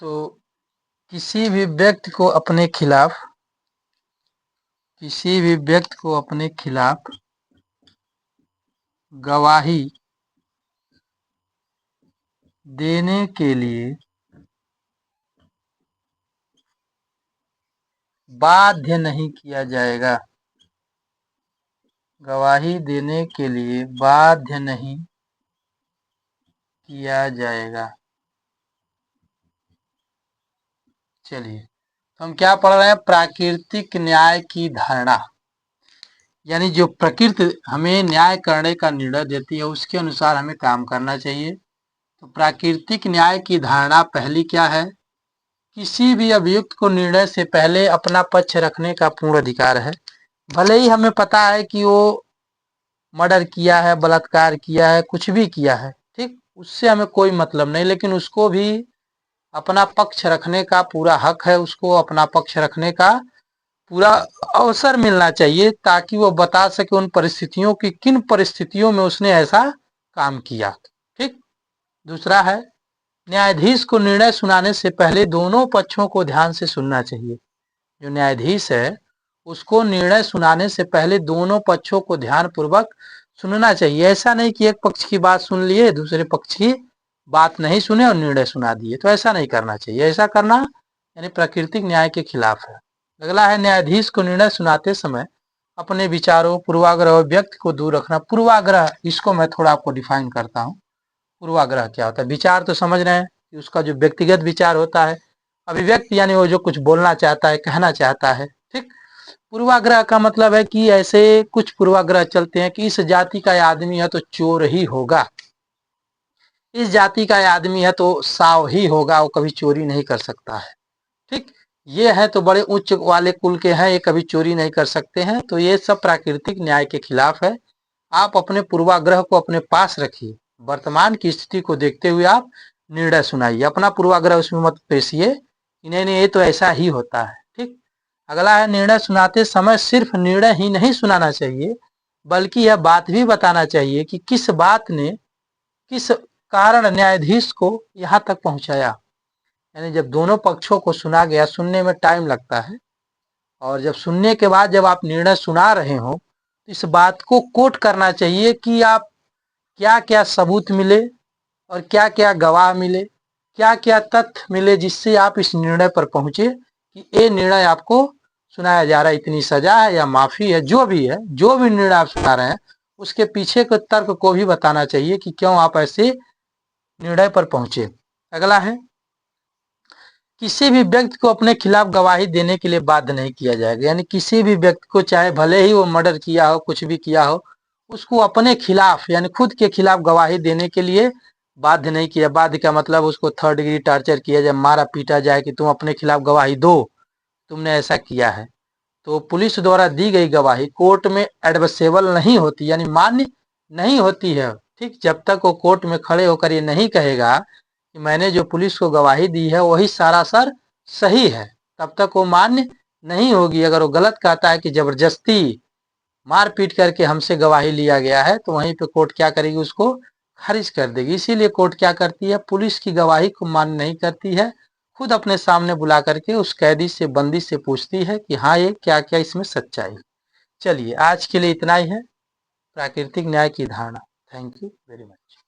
तो किसी भी व्यक्ति को अपने खिलाफ गवाही देने के लिए बाध्य नहीं किया जाएगा। गवाही देने के लिए बाध्य नहीं किया जाएगा। चलिए, तो हम क्या पढ़ रहे हैं? प्राकृतिक न्याय की धारणा, यानी जो प्रकृति हमें न्याय करने का निर्णय देती है उसके अनुसार हमें काम करना चाहिए। तो प्राकृतिक न्याय की धारणा पहली क्या है? किसी भी अभियुक्त को निर्णय से पहले अपना पक्ष रखने का पूर्ण अधिकार है। भले ही हमें पता है कि वो मर्डर किया है, बलात्कार किया है, कुछ भी किया है, ठीक, उससे हमें कोई मतलब नहीं, लेकिन उसको भी अपना पक्ष रखने का पूरा हक है, उसको अपना पक्ष रखने का पूरा अवसर मिलना चाहिए ताकि वो बता सके उन परिस्थितियों की किन परिस्थितियों में उसने ऐसा काम किया। ठीक। दूसरा है, न्यायाधीश को निर्णय सुनाने से पहले दोनों पक्षों को ध्यान से सुनना चाहिए। जो न्यायाधीश है उसको निर्णय सुनाने से पहले दोनों पक्षों को ध्यान पूर्वक सुनना चाहिए। ऐसा नहीं कि एक पक्ष की बात सुन लिए, दूसरे पक्ष की बात नहीं सुने और निर्णय सुना दिए, तो ऐसा नहीं करना चाहिए। ऐसा करना यानी प्राकृतिक न्याय के खिलाफ है। अगला है, न्यायाधीश को निर्णय सुनाते समय अपने विचारों, पूर्वाग्रह और व्यक्ति को दूर रखना। पूर्वाग्रह, इसको मैं थोड़ा आपको डिफाइन करता हूँ। पूर्वाग्रह क्या होता है? विचार तो समझ रहे हैं कि उसका जो व्यक्तिगत विचार होता है, अभिव्यक्ति यानी वो जो कुछ बोलना चाहता है, कहना चाहता है। ठीक। पूर्वाग्रह का मतलब है कि ऐसे कुछ पूर्वाग्रह चलते हैं कि इस जाति का आदमी है तो चोर ही होगा, इस जाति का आदमी है तो साव ही होगा, वो कभी चोरी नहीं कर सकता है। ठीक। ये है तो बड़े उच्च वाले कुल के हैं, ये कभी चोरी नहीं कर सकते हैं। तो ये सब प्राकृतिक न्याय के खिलाफ है। आप अपने पूर्वाग्रह को अपने पास रखिए, वर्तमान की स्थिति को देखते हुए आप निर्णय सुनाइए। अपना पूर्वाग्रह उसमें मत पेशिए, नहीं नहीं ये तो ऐसा ही होता है। ठीक। अगला है, निर्णय सुनाते समय सिर्फ निर्णय ही नहीं सुनाना चाहिए बल्कि यह बात भी बताना चाहिए कि किस बात ने किस कारण न्यायाधीश को यहाँ तक पहुंचाया। यानी जब दोनों पक्षों को सुना गया, सुनने में टाइम लगता है, और जब सुनने के बाद जब आप निर्णय सुना रहे हो तो इस बात को कोट करना चाहिए कि आप क्या क्या सबूत मिले और क्या क्या गवाह मिले, क्या क्या तथ्य मिले जिससे आप इस निर्णय पर पहुंचे कि ये निर्णय आपको सुनाया जा रहा है, इतनी सजा है या माफी है, जो भी है, जो भी निर्णय आप सुना रहे हैं उसके पीछे के तर्क को भी बताना चाहिए कि क्यों आप ऐसे निर्णय पर पहुंचे। अगला है, किसी भी व्यक्ति को अपने खिलाफ गवाही देने के लिए बाध्य नहीं किया जाएगा। यानी किसी भी व्यक्ति को, चाहे भले ही वो मर्डर किया हो, कुछ भी किया हो, उसको अपने खिलाफ यानी खुद के खिलाफ गवाही देने के लिए बाध्य नहीं किया। बाध्य का मतलब उसको थर्ड डिग्री टॉर्चर किया जाए, मारा पीटा जाए कि तुम अपने खिलाफ गवाही दो, तुमने ऐसा किया है। तो पुलिस द्वारा दी गई गवाही कोर्ट में एडमिसेबल नहीं होती, यानी मान्य नहीं होती है। ठीक। जब तक वो कोर्ट में खड़े होकर ये नहीं कहेगा कि मैंने जो पुलिस को गवाही दी है वही सरासर सही है, तब तक वो मान्य नहीं होगी। अगर वो गलत कहता है कि जबरदस्ती मारपीट करके हमसे गवाही लिया गया है, तो वहीं पे कोर्ट क्या करेगी? उसको खारिज कर देगी। इसीलिए कोर्ट क्या करती है? पुलिस की गवाही को मान्य नहीं करती है, खुद अपने सामने बुला करके उस कैदी से, बंदी से पूछती है कि हाँ ये क्या क्या इसमें सच्चाई। चलिए, आज के लिए इतना ही है प्राकृतिक न्याय की धारणा। Thank you very much.